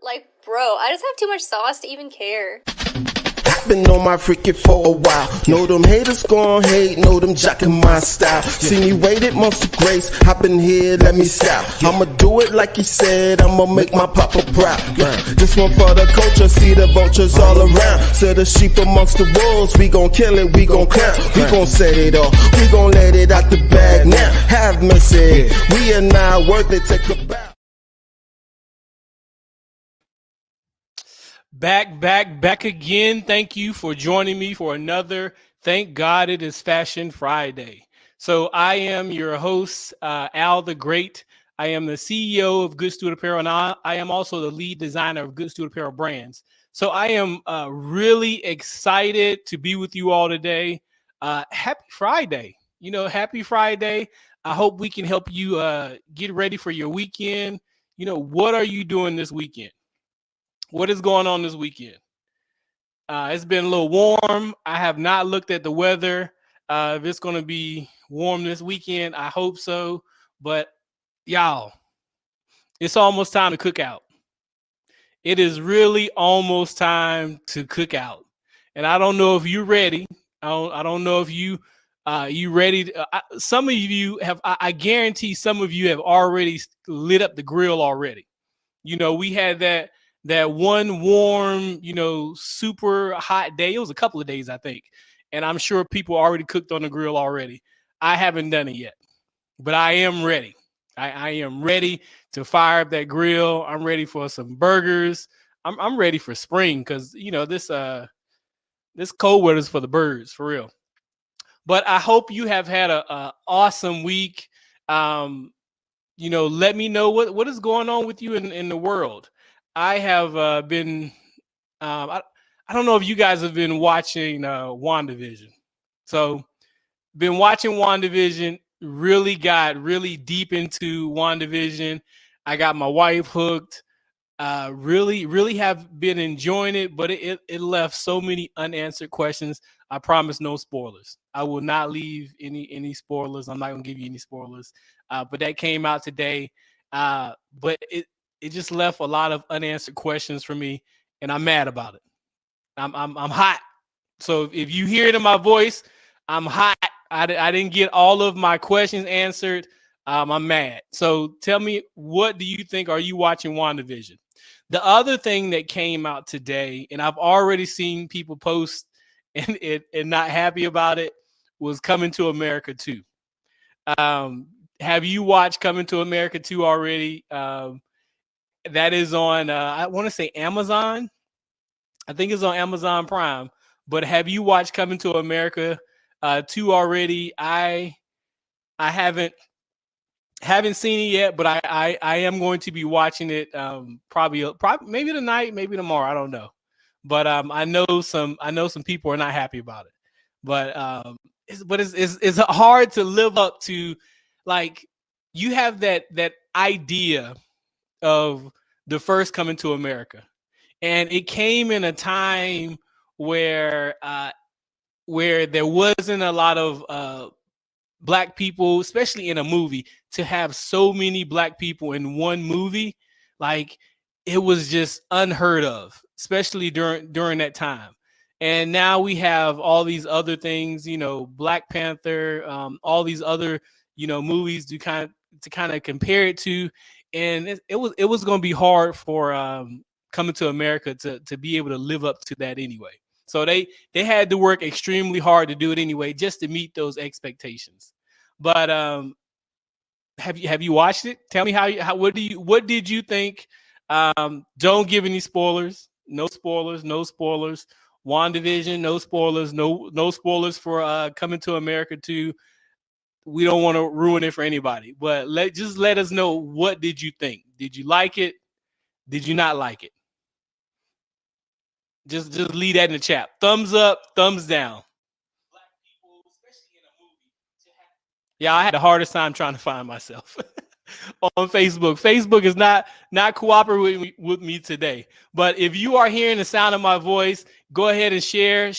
Like, bro, I just have too much sauce to even care. Been on my freaking for a while. Know them haters gon' hate, know them jockin' my style. See me waited months of grace, hop in here, let me style. I'ma do it like he said, I'ma make my papa proud. This one for the culture, see the vultures all around. So the sheep amongst the wolves, we gon' kill it, we gon' clown. We gon' set it off, we gon' let it out the bag now. Have mercy, we are not worth it, take a bow. Back again. Thank you for joining me for another Thank God It Is Fashion Friday. So I am your host, Al the Great. I am the CEO of Good Steward Apparel, and I am also the lead designer of Good Steward Apparel brands. So I am really excited to be with you all today. Happy Friday. Happy Friday. I hope we can help you get ready for your weekend. What are you doing this weekend? What is going on this weekend? It's been a little warm. I have not looked at the weather. If it's going to be warm this weekend, I hope so. But y'all, it's almost time to cook out. It is really almost time to cook out. And I don't know if you're ready. I don't know if you ready. Some of you have, I guarantee some of you have already lit up the grill already. We had that one warm, super hot day. It was a couple of days, I think. And I'm sure people already cooked on the grill already. I haven't done it yet, but I am ready. I am ready to fire up that grill. I'm ready for some burgers. I'm ready for spring because, this cold weather is for the birds, for real. But I hope you have had a awesome week. Let me know what is going on with you in the world. I have been, I don't know if you guys have been watching WandaVision. So been watching WandaVision, really got really deep into WandaVision. I got my wife hooked. Really have been enjoying it, but it left so many unanswered questions. I promise no spoilers. I will not leave any spoilers. I'm not gonna give you any spoilers. But that came out today. But it just left a lot of unanswered questions for me, and I'm mad about it. I'm hot. So if you hear it in my voice, I'm hot. I didn't get all of my questions answered. I'm mad. So tell me, what do you think? Are you watching WandaVision? The other thing that came out today, and I've already seen people post and not happy about it, was Coming to America 2. Have you watched Coming to America 2 already? That is on, I want to say Amazon. I think it's on Amazon Prime. But have you watched Coming to America 2 already? I haven't seen it yet, but I am going to be watching it probably maybe tonight, maybe tomorrow. I don't know. But I know some people are not happy about it. But it's hard to live up to, like, you have that idea of the first Coming to America, and it came in a time where there wasn't a lot of Black people, especially in a movie. To have so many Black people in one movie, like, it was just unheard of, especially during that time. And now we have all these other things, Black Panther, all these other, movies to kind of compare it to. And it was going to be hard for Coming to America to be able to live up to that anyway. So they had to work extremely hard to do it anyway, just to meet those expectations. But have you watched it? Tell me what did you think? Don't give any spoilers. No spoilers. No spoilers. WandaVision. No spoilers. No spoilers for Coming to America 2. We don't want to ruin it for anybody. But let us know, what did you think? Did you like it? Did you not like it? Just leave that in the chat. Thumbs up, thumbs down. Black people, especially in a movie, yeah, I had the hardest time trying to find myself on Facebook. Facebook is not cooperating with me today. But if you are hearing the sound of my voice, go ahead and share.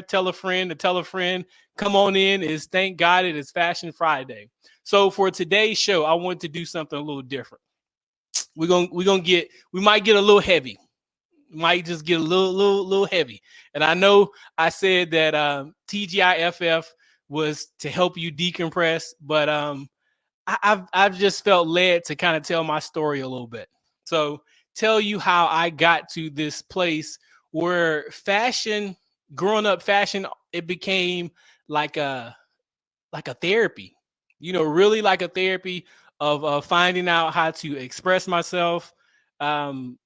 Tell a friend to tell a friend. Come on in. It's Thank God It Is Fashion Friday. So for today's show, I want to do something a little different. we might get a little heavy. Might just get a little heavy. And I know I said that TGIFF was to help you decompress, but I've just felt led to kind of tell my story a little bit. So tell you how I got to this place where fashion, growing up, fashion, it became like a therapy. Really like a therapy of finding out how to express myself. Um,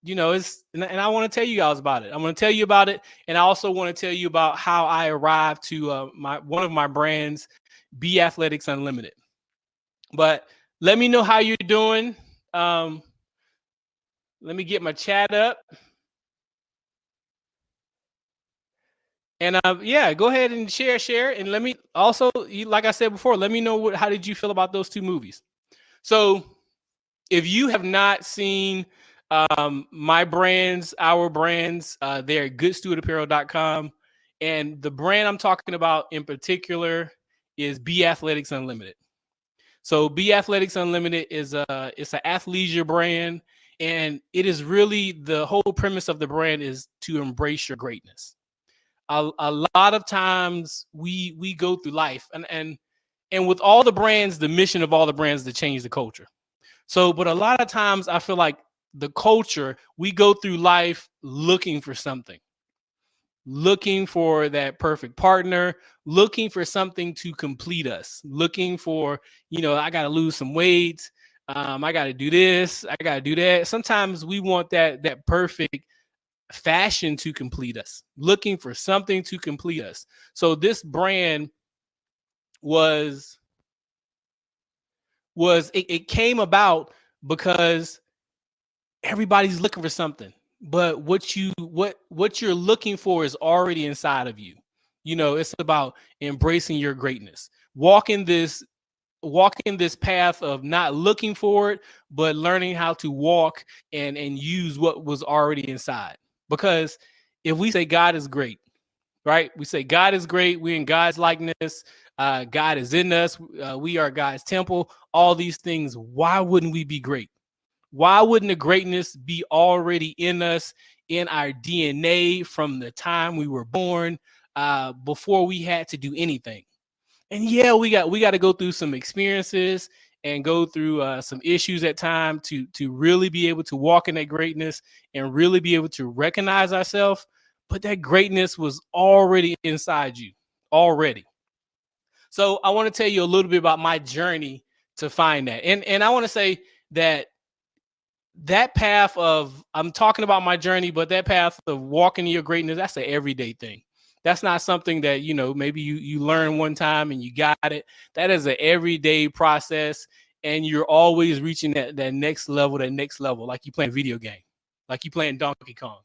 and I want to tell you guys about it. I'm going to tell you about it, and I also want to tell you about how I arrived to my one of my brands, Be Athletics Unlimited. But let me know how you're doing. Let me get my chat up. And yeah, go ahead and share. And let me also, like I said before, let me know how did you feel about those two movies. So if you have not seen my brands, our brands, they're at goodstewardapparel.com. And the brand I'm talking about in particular is Be Athletics Unlimited. So Be Athletics Unlimited it's an athleisure brand, and it is really, the whole premise of the brand is to embrace your greatness. A lot of times we go through life, and with all the brands, the mission of all the brands is to change the culture. So, but a lot of times I feel like the culture, we go through life looking for something, looking for that perfect partner, looking for something to complete us, looking for, I got to lose some weight. I got to do this. I got to do that. Sometimes we want that perfect fashion to complete us, looking for something to complete us. So this brand it came about because everybody's looking for something, but what you're looking for is already inside of you. It's about embracing your greatness, walking this path of not looking for it, but learning how to walk and use what was already inside. Because if we say God is great, right? We say God is great. We're in God's likeness. God is in us. We are God's temple. All these things. Why wouldn't we be great? Why wouldn't the greatness be already in us, in our DNA from the time we were born, before we had to do anything? And yeah, we got to go through some experiences and go through some issues at times to really be able to walk in that greatness and really be able to recognize ourselves. But that greatness was already inside you already. So I want to tell you a little bit about my journey to find that. And I want to say that path of, I'm talking about my journey, but that path of walking in your greatness, that's an everyday thing. That's not something that, maybe you learn one time and you got it. That is an everyday process. And you're always reaching that next level, like you playing a video game, like you playing Donkey Kong.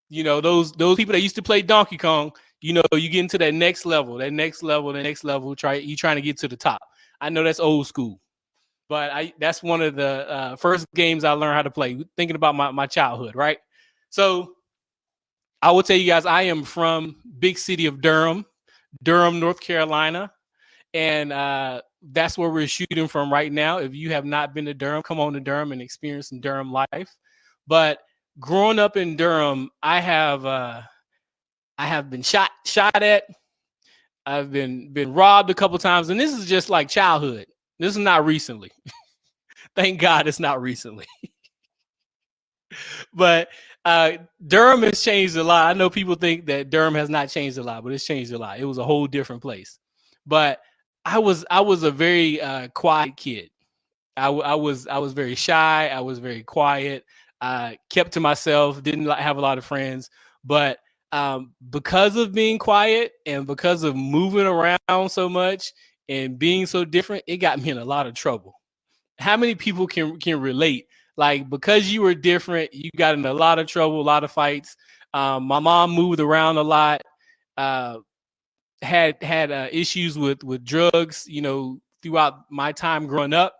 Those people that used to play Donkey Kong, you get into that next level, you trying to get to the top. I know that's old school, but that's one of the first games I learned how to play, thinking about my childhood, right? So I will tell you guys, I am from big city of Durham, North Carolina. And that's where we're shooting from right now. If you have not been to Durham, come on to Durham and experience some Durham life. But growing up in Durham, I have been shot at. I've been robbed a couple times, and this is just like childhood. This is not recently. Thank God it's not recently. But Durham has changed a lot. I know people think that Durham has not changed a lot, but it's changed a lot. It was a whole different place. But I was a very quiet kid. I was very shy. I was very quiet. Kept to myself. Didn't have a lot of friends. But because of being quiet and because of moving around so much and being so different, it got me in a lot of trouble. How many people can relate? Like, because you were different, you got in a lot of trouble, a lot of fights. My mom moved around a lot. Had issues with drugs, throughout my time growing up.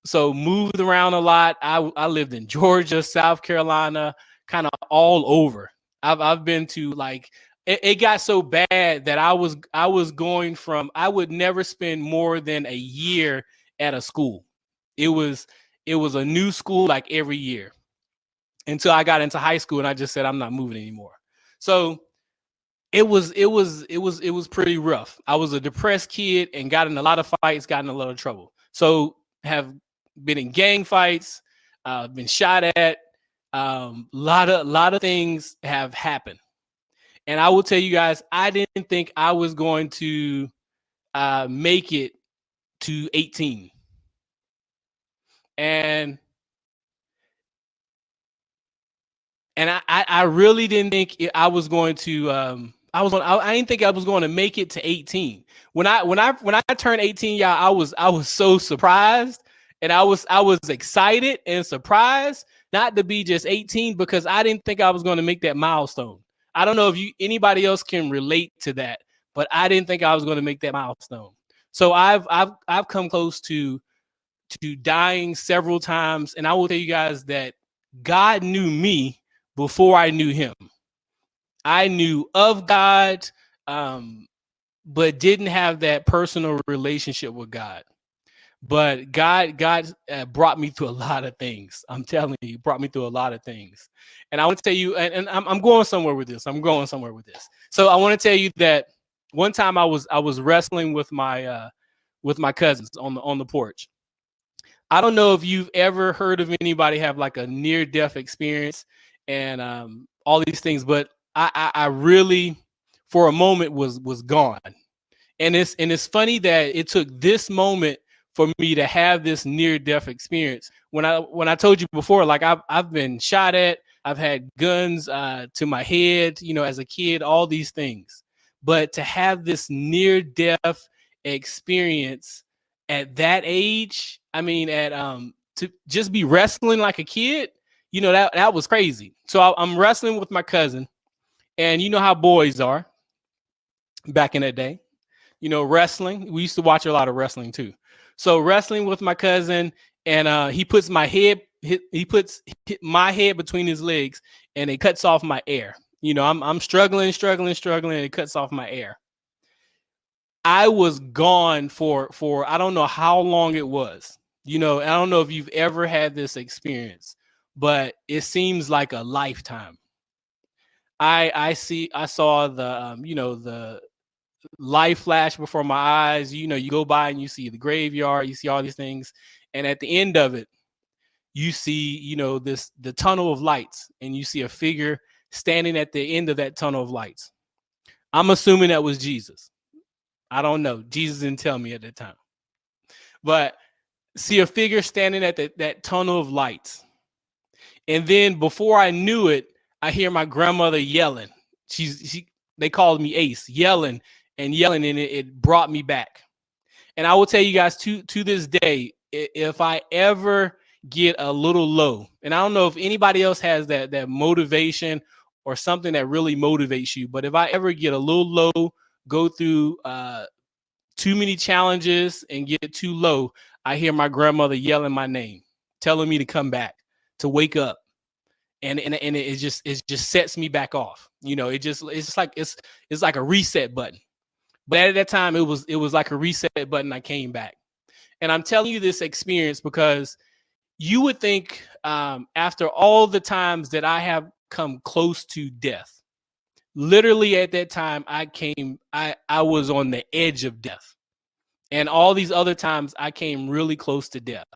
So moved around a lot. I lived in Georgia, South Carolina, kind of all over. I've been to, like, it got so bad that I was going from, I would never spend more than a year at a school. It was it was a new school like every year until I got into high school, and I just said I'm not moving anymore. So it was pretty rough. I was a depressed kid and got in a lot of fights, got in a lot of trouble. So have been in gang fights, been shot at. Lot of things have happened, and I will tell you guys, I didn't think I was going to make it to 18, and I really didn't think I was going to I didn't think I was going to make it to 18. When I turned 18, y'all, I was so surprised, and I was excited and surprised not to be just 18, because I didn't think I was going to make that milestone. I don't know if anybody else can relate to that, but I didn't think I was going to make that milestone. So I've come close to dying several times, and I will tell you guys that God knew me before I knew him. I knew of God, but didn't have that personal relationship with God. But God brought me through a lot of things. I'm telling you, he brought me through a lot of things. And I want to tell you, and I'm going somewhere with this. I'm going somewhere with this. So I want to tell you that one time I was wrestling with my cousins on the porch. I don't know if you've ever heard of anybody have like a near-death experience and all these things, but I really, for a moment, was gone. And it's funny that it took this moment for me to have this near-death experience. When I told you before, like I've been shot at, I've had guns to my head, as a kid, all these things. But to have this near-death experience at that age, I mean, to just be wrestling like a kid, that was crazy. So I'm wrestling with my cousin, and you know how boys are back in that day. Wrestling. We used to watch a lot of wrestling too. So wrestling with my cousin, and he puts my head, he puts my head between his legs, and it cuts off my air. I'm struggling, and it cuts off my air. I was gone for I don't know how long it was. I don't know if you've ever had this experience, but it seems like a lifetime. I saw the life flash before my eyes. You go by and you see the graveyard, you see all these things, and at the end of it, you see the tunnel of lights, and you see a figure standing at the end of that tunnel of lights. I'm assuming that was Jesus. I don't know. Jesus didn't tell me at the time. But see a figure standing at that tunnel of lights. And then before I knew it, I hear my grandmother yelling. They called me Ace, yelling, and it brought me back. And I will tell you guys, to this day, if I ever get a little low, and I don't know if anybody else has that motivation or something that really motivates you, but if I ever get a little low, go through too many challenges and get too low, I hear my grandmother yelling my name, telling me to come back, to wake up. And it just sets me back off. It's like a reset button. But at that time, it was like a reset button. I came back. And I'm telling you this experience because you would think, after all the times that I have come close to death, literally at that time, I was on the edge of death. And all these other times I came really close to death.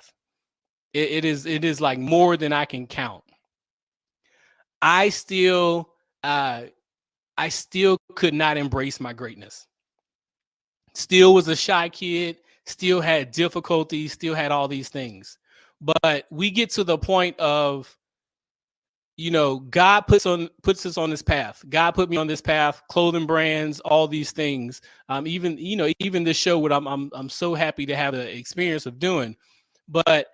It is like more than I can count. I still could not embrace my greatness. Still was a shy kid, still had difficulties, still had all these things. But we get to the point of, God puts us on this path. God put me on this path, clothing brands, all these things. Even this show, what I'm so happy to have the experience of doing. But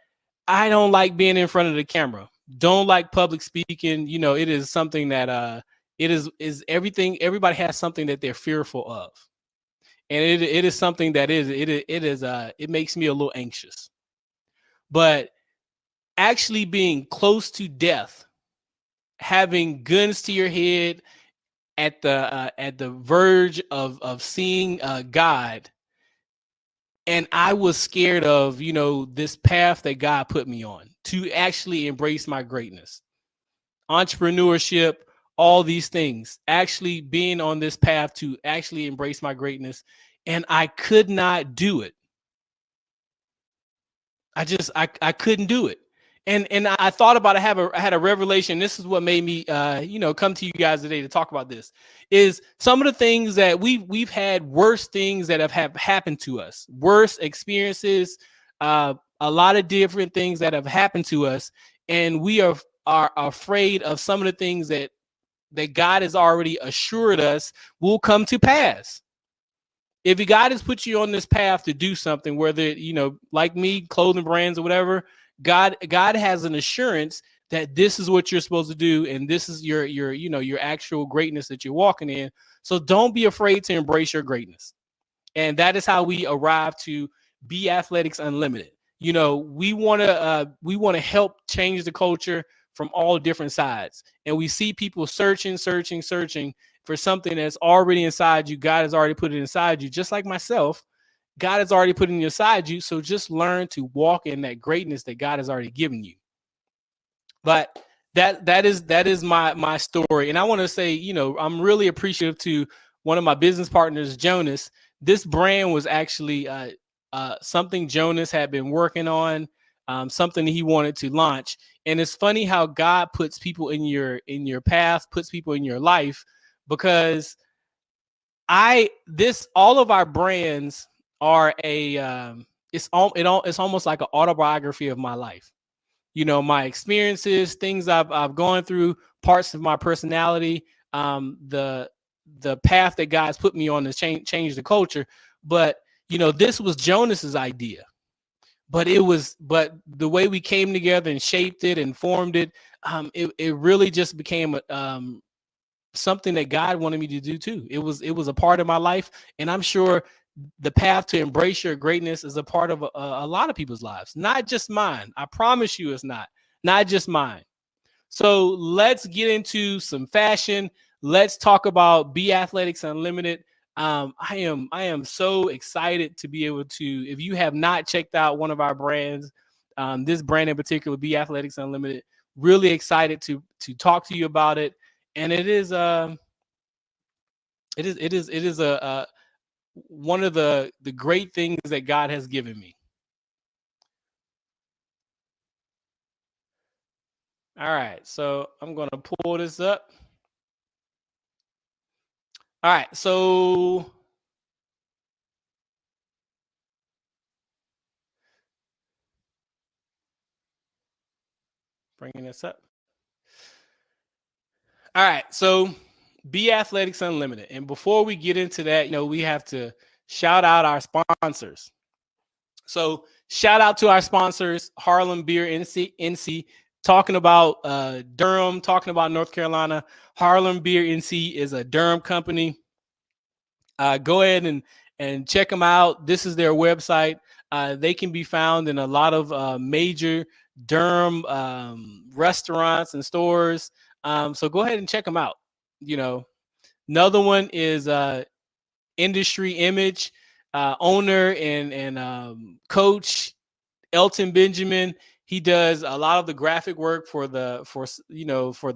I don't like being in front of the camera. Don't like public speaking. It is something that it is everything. Everybody has something that they're fearful of. And it is something that it makes me a little anxious. But actually being close to death, having guns to your head, at the verge of seeing God, And I was scared of, this path that God put me on to actually embrace my greatness, entrepreneurship, all these things, actually being on this path to actually embrace my greatness. And I could not do it. I couldn't do it. And I thought about it. I had a revelation. This is what made me come to you guys today to talk about this. Is some of the things that we've had worse things that have happened to us, worse experiences, a lot of different things that have happened to us, and we are afraid of some of the things that God has already assured us will come to pass. If God has put you on this path to do something, whether, like me, clothing brands or whatever, God has an assurance that this is what you're supposed to do, and this is your actual greatness that you're walking in. So don't be afraid to embrace your greatness. And that is how we arrive to Be Athletics Unlimited. We want to help change the culture from all different sides. And we see people searching for something that's already inside you. God has already put it inside you, just like myself. God has already put it inside you. So just learn to walk in that greatness that God has already given you. But that is my story. And I want to say, I'm really appreciative to one of my business partners, Jonas. This brand was actually something Jonas had been working on, something he wanted to launch. And it's funny how God puts people in your path, puts people in your life, because all of our brands are it's almost like an autobiography of my life. My experiences, things I've gone through, parts of my personality, the path that God's put me on to change the culture. But this was Jonas's idea. But the way we came together and shaped it and formed it, it really just became something that God wanted me to do too. It was a part of my life, and I'm sure the path to embrace your greatness is a part of a lot of people's lives, not just mine. I promise you, it's not just mine. So let's get into some fashion. Let's talk about Be Athletics Unlimited. I am so excited to be able to. If you have not checked out one of our brands, this brand in particular, Be Athletics Unlimited, really excited to talk to you about it. And it is a one of the great things that God has given me. All right, so I'm gonna pull this up. All right, so bringing this up. All right, so Be Athletics Unlimited. And before we get into that, we have to shout out our sponsors. So shout out to our sponsors, Harlem Beer NC, talking about Durham, talking about North Carolina. Harlem Beer NC is a Durham company. Go ahead and check them out. This is their website. They can be found in a lot of major Durham restaurants and stores. So go ahead and check them out. Another one is Industry Image, owner and coach Elton Benjamin. He does a lot of the graphic work for the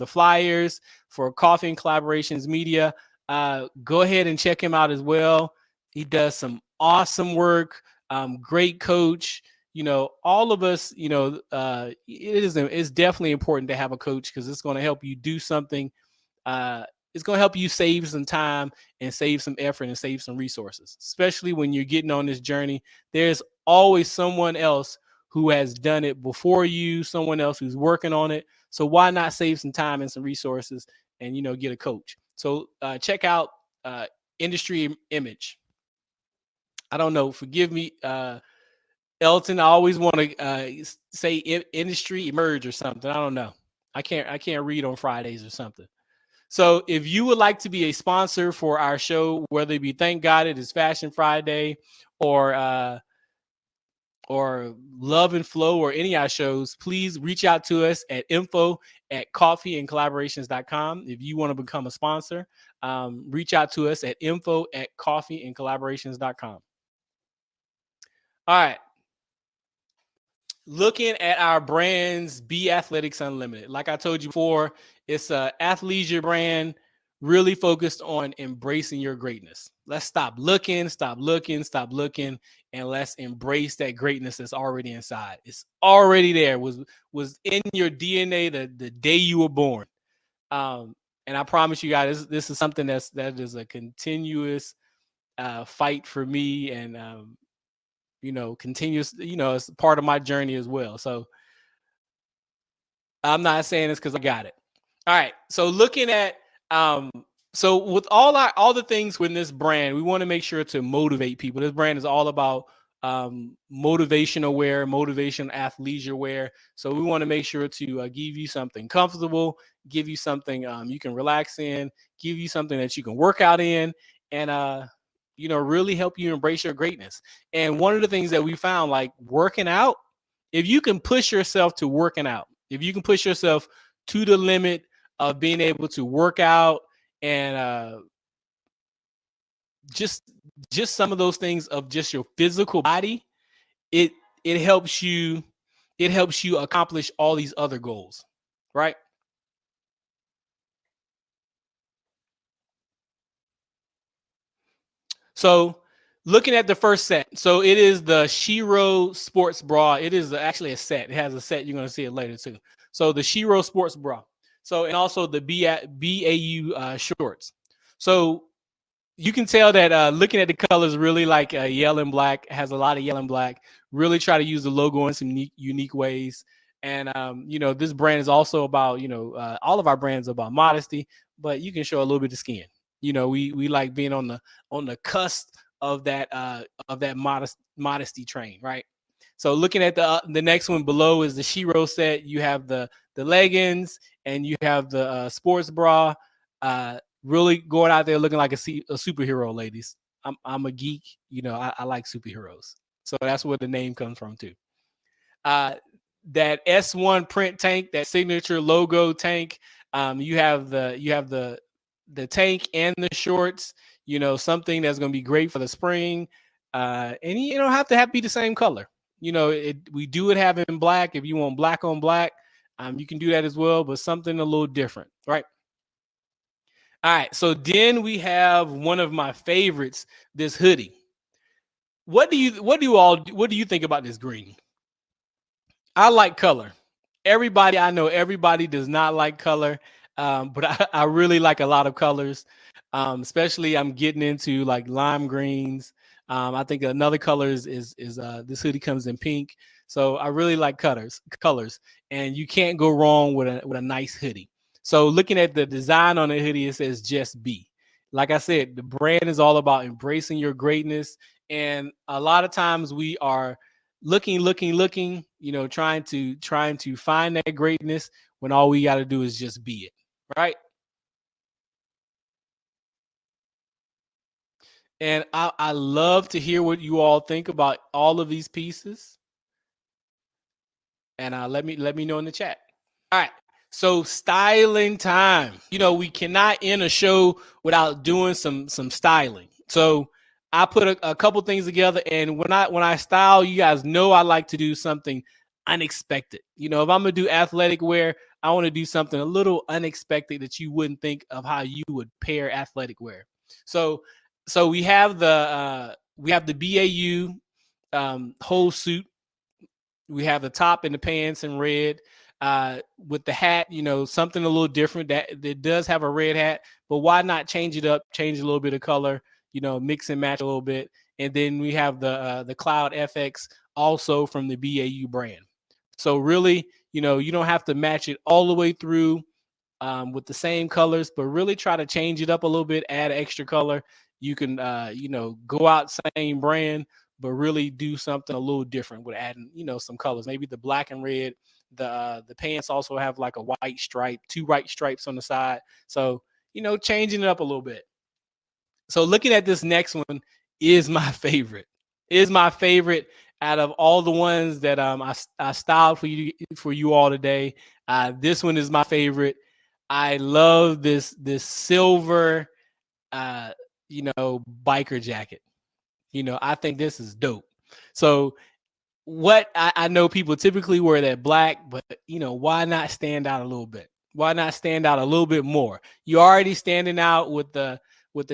flyers, for Coffee and Collaborations Media. Go ahead and check him out as well. He does some awesome work. Great coach. All of us. It's definitely important to have a coach, because it's going to help you do something. It's going to help you save some time and save some effort and save some resources, especially when you're getting on this journey. There's always someone else who has done it before you, someone else who's working on it. So why not save some time and some resources and, get a coach? So check out Industry Image. I don't know. Forgive me, Elton. I always want to say Industry Emerge or something. I don't know. I can't read on Fridays or something. So if you would like to be a sponsor for our show, whether it be Thank God It Is Fashion Friday or Love and Flow or any of our shows, please reach out to us at info@coffeeandcollaborations.com. If you want to become a sponsor, reach out to us at info@coffeeandcollaborations.com. All right. Looking at our brands, Be Athletics Unlimited. Like I told you before, it's a athleisure brand really focused on embracing your greatness. Let's stop looking, and let's embrace that greatness that's already inside. It's already there. Was in your DNA the day you were born. Um, and I promise you guys, this is something that is a continuous fight for me, and continuous, it's part of my journey as well. So I'm not saying this because I got it. All right. So looking at um so with all the things within this brand, we want to make sure to motivate people. This brand is all about motivational wear, motivation athleisure wear. So we want to make sure to give you something comfortable, give you something you can relax in, give you something that you can work out in, and really help you embrace your greatness. And one of the things that we found, like working out, if you can push yourself to working out, if you can push yourself to the limit of being able to work out, and just some of those things of just your physical body, it it helps you accomplish all these other goals, right? So looking at the first set, so it is the Shiro Sports Bra. It is actually a set. It has a set. You're going to see it later too. So the Shiro Sports Bra. So, and also the BAU shorts. So you can tell that looking at the colors, really like yellow and black, has a lot of yellow and black. Really try to use the logo in some unique ways. And this brand is also about, all of our brands are about modesty, but you can show a little bit of skin. We like being on the cusp of that modesty train, right? So looking at the next one below is the Shiro set. You have the leggings, and you have the sports bra. Really going out there looking like a superhero, ladies. I'm a geek. I like superheroes, so that's where the name comes from too. Uh, that S1 print tank, that signature logo tank. You have the tank and the shorts. Something that's going to be great for the spring. And you don't have to be the same color. We do it have in black. If you want black on black, you can do that as well, but something a little different, right? All right. So then we have one of my favorites, this hoodie. What do you think about this green? I like color. I know everybody does not like color, but I really like a lot of colors. Especially I'm getting into like lime greens. I think another color is this hoodie comes in pink. So I really like colors, and you can't go wrong with a nice hoodie. So looking at the design on the hoodie, it says "Just Be." Like I said, the brand is all about embracing your greatness, and a lot of times we are looking, trying to find that greatness when all we got to do is just be it, right? And I love to hear what you all think about all of these pieces, and let me know in the chat. All right. So styling time. We cannot end a show without doing some styling. So I put a couple things together, and when I style, you guys know I like to do something unexpected. If I'm gonna do athletic wear, I want to do something a little unexpected that you wouldn't think of how you would pair athletic wear. So we have the BAU whole suit. We have the top and the pants in red. With the hat, something a little different. That does have a red hat, but why not change it up, change a little bit of color, mix and match a little bit. And then we have the Cloud FX, also from the BAU brand. So really, you don't have to match it all the way through with the same colors, but really try to change it up a little bit, add extra color. You can, go out same brand, but really do something a little different with adding, some colors. Maybe the black and red. The pants also have like a white stripe, two white stripes on the side. So, changing it up a little bit. So looking at this next one is my favorite. Is my favorite out of all the ones that I styled for you all today. This one is my favorite. I love this silver biker jacket. I think this is dope. So what I know people typically wear that black, but why not stand out a little bit? Why not stand out a little bit more? You're already standing out with the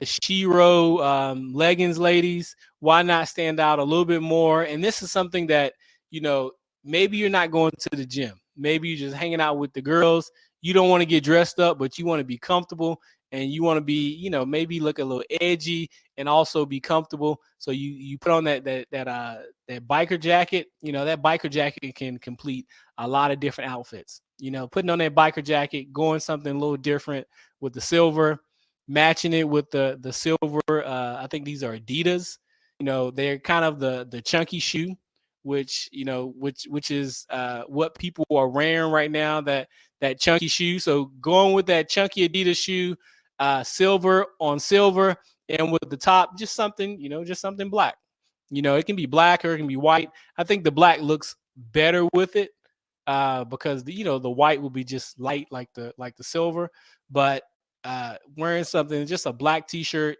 Shiro leggings, ladies. Why not stand out a little bit more? And this is something that you know maybe you're not going to the gym. Maybe you're just hanging out with the girls. You don't want to get dressed up, but you want to be comfortable and you want to be, maybe look a little edgy and also be comfortable. So you put on that biker jacket. That biker jacket can complete a lot of different outfits. Putting on that biker jacket, going something a little different with the silver, matching it with the silver. I think these are Adidas. They're kind of the chunky shoe, which is what people are wearing right now. That chunky shoe. So going with that chunky Adidas shoe, silver on silver, and with the top, just something black. It can be black or it can be white. I think the black looks better with it because the white will be just light like the silver. But wearing something, just a black T-shirt,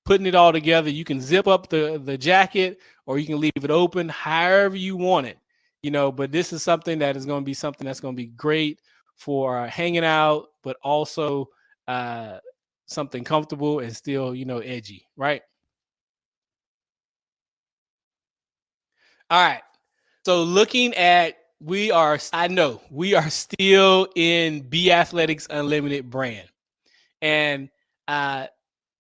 putting it all together, you can zip up the jacket or you can leave it open, however you want it. But this is something that is going to be something that's going to be great for hanging out, but also uh, something comfortable and still edgy, right? All right. So looking at I know we are still in B Athletics Unlimited brand. And uh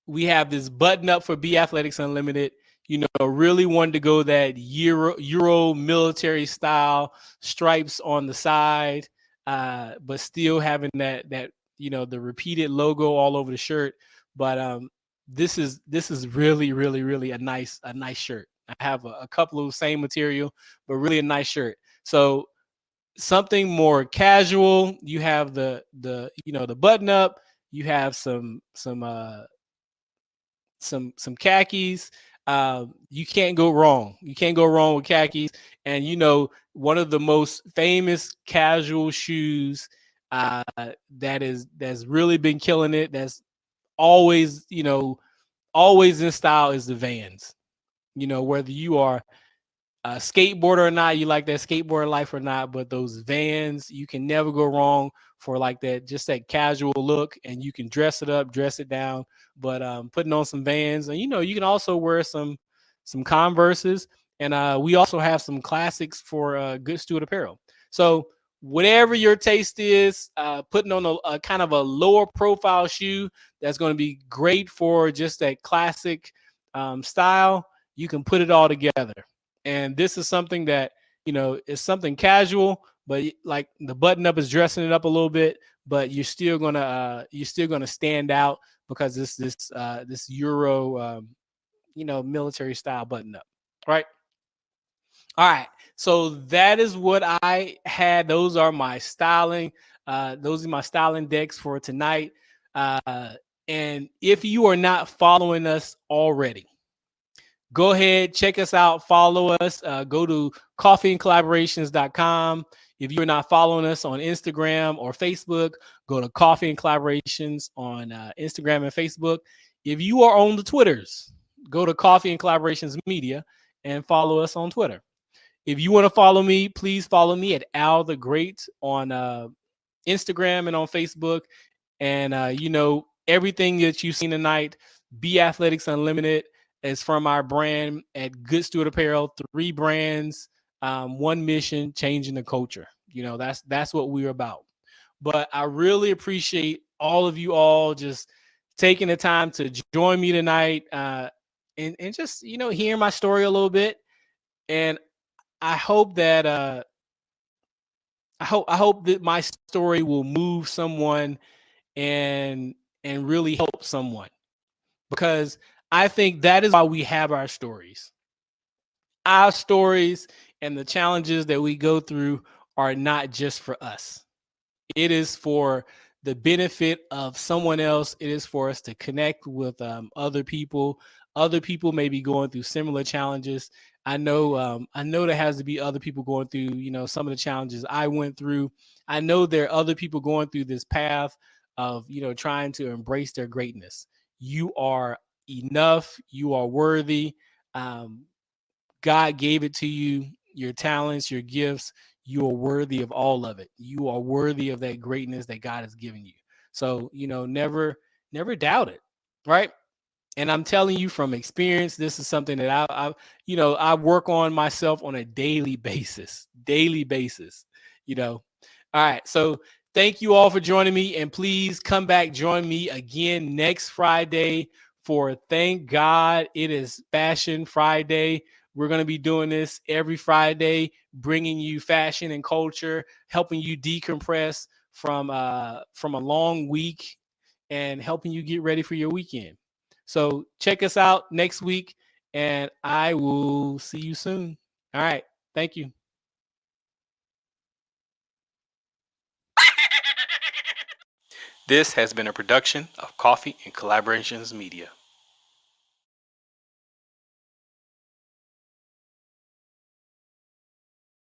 we have this button up for B Athletics Unlimited. Really wanted to go that Euro military style, stripes on the side, but still having that the repeated logo all over the shirt. But this is really really really a nice shirt. I have a couple of same material, but really a nice shirt. So something more casual. You have the button up. You have some khakis. You can't go wrong. You can't go wrong with khakis. And one of the most famous casual shoes that's really been killing it. That's always always in style is the Vans. Whether you are a skateboarder or not, you like that skateboard life or not, but those Vans, you can never go wrong for like that, just that casual look, and you can dress it up, dress it down. But putting on some Vans, and you can also wear some Converses, and we also have some classics for Good Steward Apparel. So whatever your taste is, putting on a kind of a lower profile shoe that's going to be great for just that classic style, you can put it all together. And this is something that is something casual, but like the button up is dressing it up a little bit, but you're still gonna stand out because this Euro military style button up, right? All right, so that is what I had. Those are my styling decks for tonight. And if you are not following us already, go ahead, check us out, follow us, go to coffeeandcollaborations.com. If you're not following us on Instagram or Facebook, go to Coffee and Collaborations on Instagram and Facebook. If you are on the Twitters, go to Coffee and Collaborations Media and follow us on Twitter. If you want to follow me, please follow me at Al the Great on Instagram and on Facebook. And everything that you've seen tonight, B Athletics Unlimited is from our brand at Good Steward Apparel. 3 brands, one mission, changing the culture. That's what we're about. But I really appreciate all of you all just taking the time to join me tonight, and just hearing my story a little bit. And I hope that I hope that my story will move someone and really help someone, because I think that is why we have our stories. Our stories and the challenges that we go through are not just for us. It is for the benefit of someone else. It is for us to connect with other people. Other people may be going through similar challenges. I know there has to be other people going through some of the challenges I went through. I know there are other people going through this path of trying to embrace their greatness. You are enough. You are worthy. um, God gave it to you, your talents, your gifts. You are worthy of all of it. You are worthy of that greatness that God has given you. So, never doubt it, right? And I'm telling you from experience, this is something that I work on myself on a daily basis, you know. All right. So thank you all for joining me, and please come back, join me again next Friday for Thank God It Is Fashion Friday. We're going to be doing this every Friday, bringing you fashion and culture, helping you decompress from a long week and helping you get ready for your weekend. So check us out next week, and I will see you soon. All right. Thank you. This has been a production of Coffee and Collaborations Media.